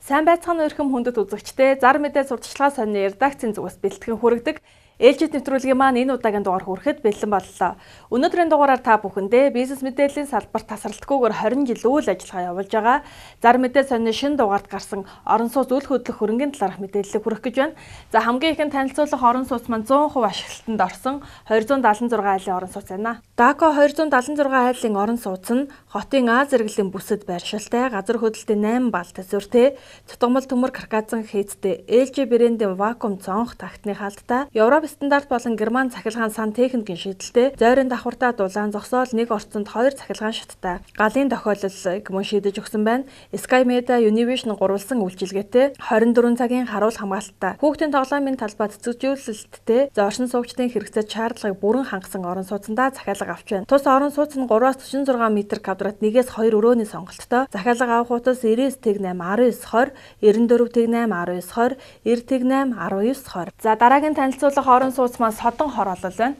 Сайн байцгаана өрхөм хүндэт үзэгчдээ зар мэдээ сурталчилгаа сонины редакцийн зүгээс бэлтгэн хүргэдэг ээлжид нэвтрүүлгийн маань энэ удаагийн дугаар хүрэхэд бэлэн боллоо. Өнөөдрийн дугаараар та бүхэндээ бизнес мэдээллийн салбарт тасралтгүйгээр 20 жил үйл ажиллагаа явуулж байгаа зар мэдээ сонины шинэ дугаард гарсан орон сууц үйл хөдлөх хөрөнгийн талаарх мэдээллийг хүргэх гэж байна. За хамгийн ихэнд танилцуулах орон сууц маань 100% ашиглалтанд орсон 276 айлын орон сууц байна. Дако 276 айлын орон сууц нь хотын Аз зэрэглэлийн бүсэд байршилтай, газар хөдлөлтийн 8 бал төсвөртэй, цутгамал төмөр карказан хийцтэй, LG брэндийн вакуум цонх тагтны хаалттай, Европ стандарт болон Герман цахилгаан сан техникийн шийдэлтэй, зойрын давхартай дулаан зогсоол нэг орцонд 2 цахилгаан шаттай, галын тохиолдлыг мөн шийдэж өгсөн байна. SkyMedia Univision гурвалсан үйлчилгээтэй 24 цагийн харуул хамгаалалттай, хүүхдийн тоглоомын талбайд цэцгэлжүүлэлттэй, оршин суугчдын хэрэгцээд шаардлагыг бүрэн хангасан орон сууцндаа захиалга авч байна. Тус орон сууц нь 3-46 м2 нэгээс 2 өрөөний сонголттой, захиалга авах утас 99-8 1920, 94-8 1920, 90-8 1920. За дараагийн танилцуулах орон сууц маань Содон хороолол байна.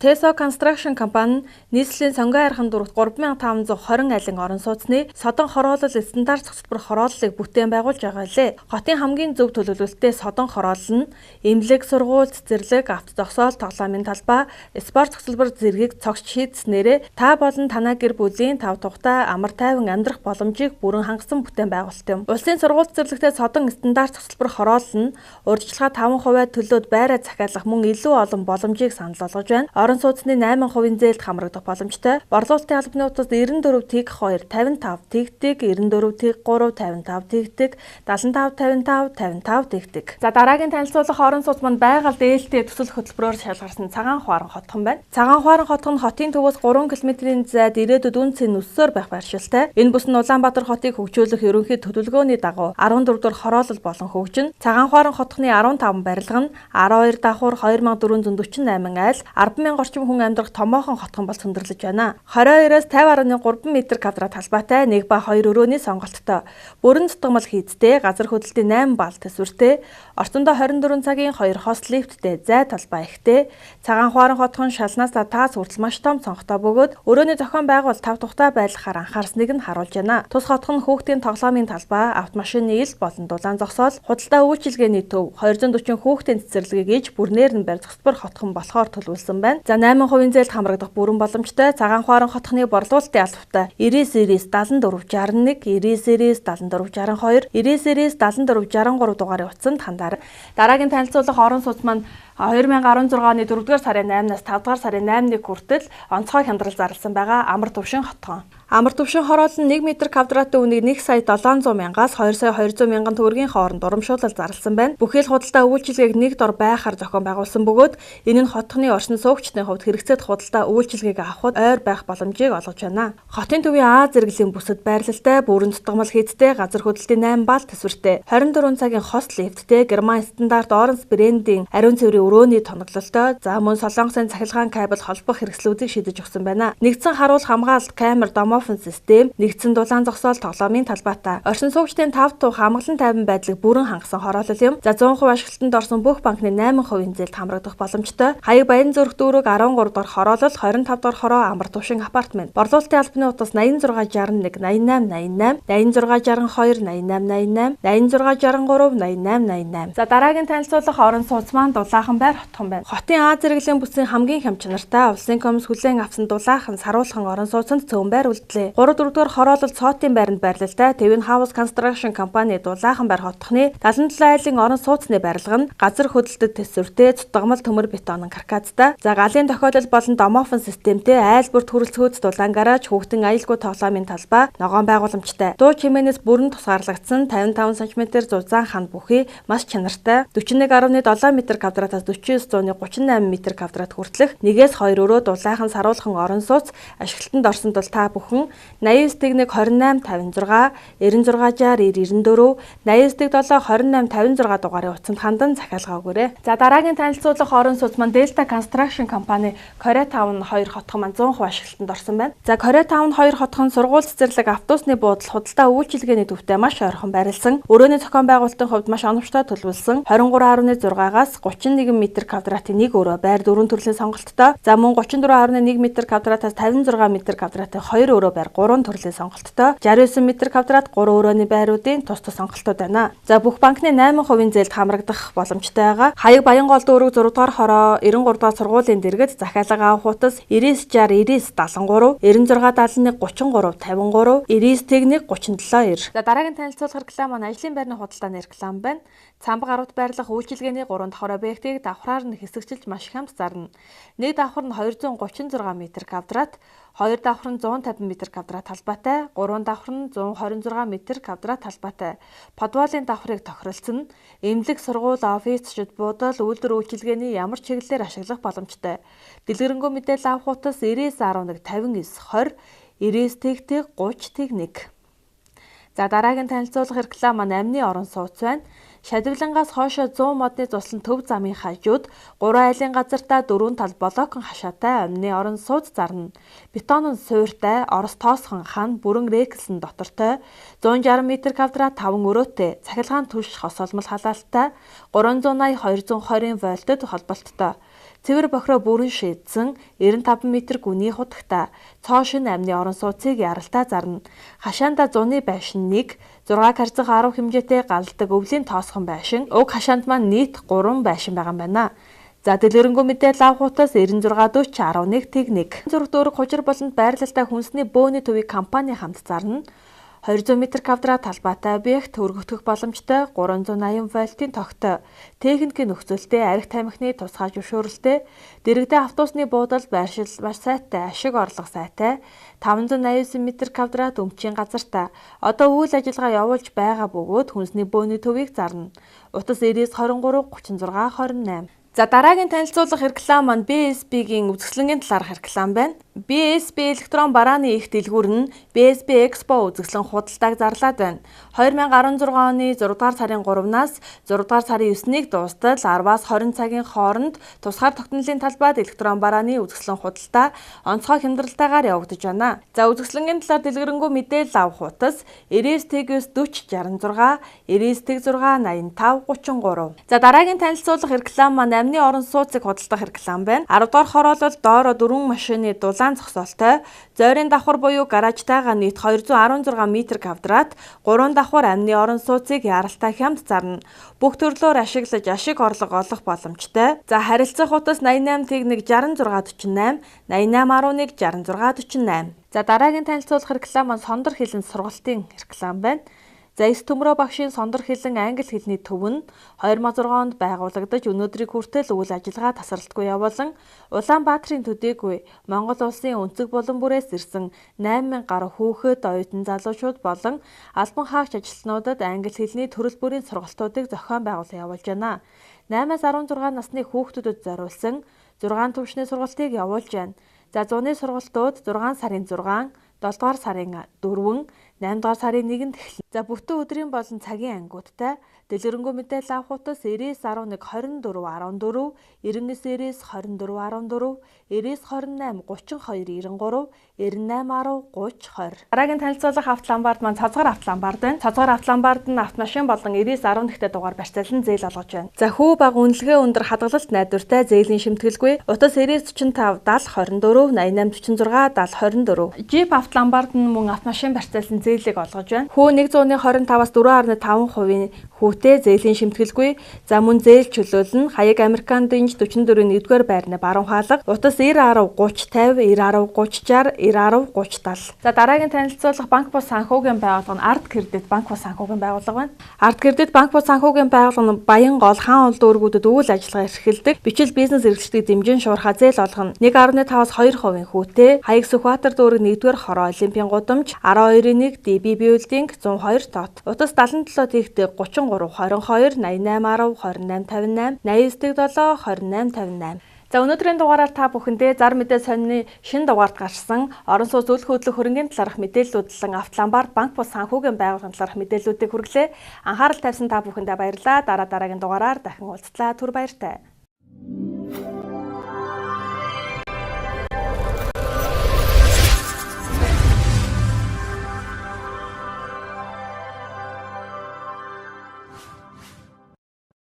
Teso Construction компани нийслэлийн сонгон хайрхан дурагт 3520 айлын орон сууцны Содон хороолол стандарт цогцлбор хорооллыг бүтээн байгуулж байгаа лээ. Хотын хамгийн зөв төлөвлөлттэй Содон хороолол нь эмнэлэг, сургууль, цэцэрлэг, авто зогсоол, тоглоомын талбай, спорт цогцлбор зэргийг цогч шийдснээрээ та болон танай гэр бүлийн тав тухтай амар тайван амьдрах боломжийг бүрэн хангасан бүтээн байгуулалт юм. Улсын сургууль цэцэрлэгтэй Содон стандарт цогцлбор хороолол нь урьдчилгаа 5% төлөөд байраа захиалах мөн илүү олон боломжийг санал болгож байна. Орон сууцны 8% зээлд хамрагдах боломжтой. Борлуулалтын албаны утас 94-2 55 тэгтэг, 94-3 55 тэгтэг, 75-55 55 тэгтэг. За дараагийн танилцуулах орон сууц маань байгаль дээлтэй төсөл хөтөлбөрөөр шалгарсан Цагаан Хуаран хотхон байна. Цагаан Хуаран хотхон хотын төвөөс 3 км-ийн зайд ирээдүйд үнцэн өссөөр байх байршилтай. Энэ бүс нь Улаанбаатар хотыг хөгжүүлэх ерөнхий төлөвлөгөөний дагуу 14 дугаар хороолол болон хөгжин. Цагаан Хуаран хотхны 15 барилга нь 12 давхар 2448 айл 10,000 орчим хүн амьдрах томоохон хотхон бол сөндөрлөж байна. 22-оос 50.3 м2 талбайтай 1 ба 2 өрөөний сонголттой, бүрэн цутгамал хийцтэй, газар хөдлөлтийн 8 бал төсвөртэй, орчиндөө 24 цагийн 2 хост лифттэй, зай талбай ихтэй, Цагаан Хуаран хотхон шалнаас татаас хүртэл маш том цонхтой бөгөөд өрөөний зохион байгуул 5 тухтай байдлахаар анхаарсныг нь харуулж байна. Тус хотхон хүүхдийн тоглоомын талбай, автомашины ил болон дулаан зогсоол, худалдаа үйлчилгээний төв, 240 хүүхдийн цэцэрлэгийг ээж бүрнээр нь барь зохицбор хотхон болохоор төлөвлөсөн байна. За 8% зээлд хамрагдах бүрэн боломжтой Цагаан Хуаран хотхны борлуулалтын албатай 99-74-61, 99-74-62, 99-74-63 дугаарын утсанд хандаарай. Дараагийн танилцуулах орон сууц маань 2016 оны 4-р сарын 8-наас 5-р сарын 8-ны хүртэл онцгой хямдрал зарласан байгаа Амар төвшин хотхон. Амар төвшин хороол нь 1 м2 үнийг 1 сая 700 мянгаас 2 сая 200 мянган төгрөгийн хооронд урамшуулал зарласан байна. Бүхэл худалдаа үйлчилгээг нэг дор байхаар зохион байгуулсан бөгөөд энэ нь хотхны оршин суугчдын хувьд хэрэгцээд худалдаа үйлчилгээг авахд ойр байх боломжийг олгож байна. Хотын төвийн Аз зэрэглэлийн бүсэд байрлалтай, бүрэн цутгамал хийцтэй, газар хөдлөлтийн 8 бал төсвөртэй, 24 цагийн хост лифттэй, Герман стандарт Orange брэндийн ариун цэврийн өрөөний тоноглолтой, за мөн Солонгосын цахилгаан кабель холбох хэрэгслүүдийг шийдэж өгсөн байна. Нэгдсэн харуул хамгаалалт камер домофон систем, нэгдсэн дулаан зогсоол тоглоомын талбайтай, оршин суугчдын 5 тух амгалан тайван байдлыг бүрэн хангасан хороолол юм. За 100% ашиглалтанд орсон бүх банкны 8% зээлд хамрагдах боломжтой. Хаяг Баян зүрх дүүрэг 13 дахь хороолол, 25 дахь хороо Амар төвшин апартмент. Борлуулалтын албаны утас 8661 8888, 8662 8888, 8663 8888. За дараагийн танилцуулах орон сууц маань Дулаахан байр хотхон байна. Хотын Аз зэрэглэлийн бүсийн хамгийн хямд чанартай улсын комисс хүлээн авсан Дулаахан саруулхан орон сууцанд цөөн байр үлдлээ. 3-4-р хороолол Цоотын байранд байрлалтай Твин Хаус Construction компани Дулаахан байр хотхны 77 айлын орон сууцны барилга нь газар хөдлөлтөд төсвөртэй, цутгамал төмөр бетонын карказтай, за галын тохиолдол болон домофон системтэй, айл бүрт хүрэлцгүүц дулаан гараж, хүүхдийн аюулгүй тоглоомын талбай, ногоон байгууламжтай. Дуу чимээнээс бүрэн тусгаарлагдсан 55 см зузаан ханд бүхий маш чанартай 41.7 м2-аас 49.38 м2 хүртэлх 1-2 өрөө дулаахан саруулхан орон сууц ашиглалтанд орсон тул та бүхэн 89-1 28 56 96 60 94 89-7 28 56 дугаарын утсанд хандан захиалга өгөөрэй. За дараагийн танилцуулах орон сууц маань Delta Construction компани Koreatown 2 хотхон маань 100% ашиглалтанд орсон байна. За Koreatown 2 хотхон сургууль цэцэрлэг автобусны буудал худалдаа үйлчилгээний төвтэй маш ойрхон байрласан. Өрөөний зохион байгуулалтын хувьд маш оновчтой төлөвлөсөн 23.6-аас 31 м2-ийн нэг өрөө байр 4 төрлийн сонголттой. За мөн 34.1 м2-аас 56 м2-ийн 2 өрөө өрөө байр 3 төрлийн сонголттой 69 м2 3 өрөөний байруудын тус сонголтууд байна. За бүх банкны 8% зээлд хамрагдах боломжтой байгаа. Хаяг Баянгол дүүрэг 6 дугаар хороо 93 дугаар сургуулийн дэргэд захиалга авах утас 9960 99 73 96 71 33 53 99 1 37 За дараагийн танилцуулах реклам маань ажлын байрны худалдааны реклам байна. Цамбаг гарууд байрлах үйлчилгээний 3 давхар объектыг давхраар нь хэсэгчилж маш их хамт зарна. Нэг давхар нь 236 м2, 2 давхар нь 150 м2 талбайтай, 3 давхар нь 126 м2 талбайтай. Подвалын давхрыг тохиролцсон. Эмнэлэг, сургууль, офис, зочид буудал, үйлдвэр үйлчилгээний ямар чиглэлээр ашиглах боломжтой. Дэлгэрэнгүй мэдээлэл авах утас 99 11 59 20 99 30 1. За дараагийн танилцуулах реклам маань амны орон сууц байна. Шадивлангаас хоошо 100 модны цуслан төв замын хажууд 3 айлын газартаа 4 тал блокон хашаатай амны орон сууц зарна. Бетон нь суурьтай, орос тоосхон хан, бүрэн рекселсэн дотортой, 160 м2 5 өрөөтэй, цахилгаан түш хосолмол халаалттай, 380 220 вольтод холболттой. Цэвэр бохироо бүрэн шийдсэн 95 м гүний хутагтай цоо шин амны орон сууцыг яралтай зарна. Хашаанда зуны байшин 1, 6 карцах 10 хэмжээтэй галдаг өвлийн тоосхон байшин, уг хашаанд маань нийт 3 байшин байгаа юм байна. За дэлгэрэнгүй мэдээлэл авах утас 96 40 11 1. Зураг дүүрэг хужир болонд байрлалтай хүнсний бөөний төвийг компани хамт зарна. 200 м2 талбайтай объект өргөгдөх боломжтой 380 вольтын тогтой, техникийн нөхцөлтэй арх тамхины тусгай зөвшөөрөлтэй, дэрэгдээ автобусны буудал байршил маш сайтай, ашиг орлого сайтай, 589 м2 өмчийн газартай. Одоо үйл ажиллагаа явуулж байгаа бөгөөд хүнсний бөөний төвийг зарна. Утас 99 23 36 28. За дараагийн танилцуулах реклам маань BSB-гийн үзэсгэлэнгийн талаарх реклам байна. BSB электрон барааны их дэлгүүр нь BSB Expo үзэсгэлэн худалдааг зарлаад байна. 2016 оны 6 дугаар сарын 3-наас 6 дугаар сарын 9-ний дуустал 10-аас 20 цагийн хооронд тусгаар тогтнолын талбайд электрон барааны үзэсгэлэн худалдаа онцгой хямдралтайгаар явагдаж байна. За үзэсгэлэнгийн талаар дэлгэрэнгүй мэдээлэл авах утас 99 40 66 99 6 85 33. За дараагийн танилцуулах реклам маань амны орон сууцыг худалдах реклам байна. 10 дугаар хороолол доороо 4 машины дулаан зогсоолтой, зойрын давхар буюу гаражтайгаа нийт 216 м2, 3 давхар амны орон сууцыг яралтай хямд зарна. Бүх төрлөөр ашиглаж ашиг орлого олох боломжтой. За харилцах утас 88 1 66 48, 88 11 66 48. За дараагийн танилцуулах реклам маань сондор хэлэн сургалтын реклам байна. За эс төмрөө багшийн сондор хэлэн англи хэлний төв нь 2006 онд байгуулагдаж өнөөдрийг хүртэл үйл ажиллагаа тасралтгүй явуулан Улаанбаатарын төдийгүй Монгол улсын өнцөг булан бүрээс ирсэн 8000 гаруй хүүхэд, оюутан залуучууд болон албан хаагч ажилтнуудад англи хэлний төрөл бүрийн сургалтуудыг зохион байгуулан явуулж байна. 8-аас 16 насны хүүхдүүдэд зориулсан 6 төвшний сургалтыг явуулж байна. За зуны сургалтууд 6 сарын 6, 7 дугаар сарын 4, 8 дугаар сарын 1-нд эхэлнэ. За бүтэн өдрийн болон цагийн ангиудтай дэлгэрэнгүй мэдээлэл авах утас 99 11 24 14, 99 24 14, 99 28 32 93, 98 10 30 20. Дараагийн танилцуулах автоламбард маань цацгаар автоламбард байна. Цацгаар автоламбард нь автомашин болон 99 11-т дугаар барьцаалан зээл олгож байна. За хүү бага үнэлгээ өндөр хадгалалт найдвартай зээлийн шимтгэлгүй утас 99 45 70 24, 88 46 70 24. Jeep автоламбард нь мөн автомашин барьцаалсан зээлийг олгож байна. Хүү 125-аас 4.5% хүүтэй зээлийн шимтгэлгүй. За мөн зээл чөлөөлнө. Хаяг Американ дэнж 44-ийн 1-р байрны баруун хаалга. Утас 90 10 30 50, 90 30 60, 90 30 70. За дараагийн танилцуулах банк бус санхүүгийн байгууллага нь Арт Кредит банк бус санхүүгийн байгууллага байна. Арт Кредит банк бус санхүүгийн байгууллага нь Баянгол хаан ол дүүргүүдэд үйл ажиллагаа эрхэлдэг. Бичил бизнес эрхлэлтийг дэмжин шуурхаа зээл олгоно. 1.5-аас 2% хүүтэй. Хаяг Сүхбаатар дүүрэг 1-р хороо Олимпийн гудамж 12.1 DB Building 102 дот. Утас 77 тэгтээ 33 22 88 10 28 58 89 7 28 58. За өнөөдрийн дугаараар та бүхэндээ зар мэдээ сонины шинэ дугаард гарсан орон сууц зөвлөх хөдлөх хөрөнгөний талаарх мэдээллүүдлэн автоламбард банк бус санхүүгийн байгууллагын талаарх мэдээллүүдийг хүргэлээ. Анхаарал тавьсан та бүхэндээ баярлалаа. Дараагийн дугаараар дахин уулзлаа. Түр баяртай.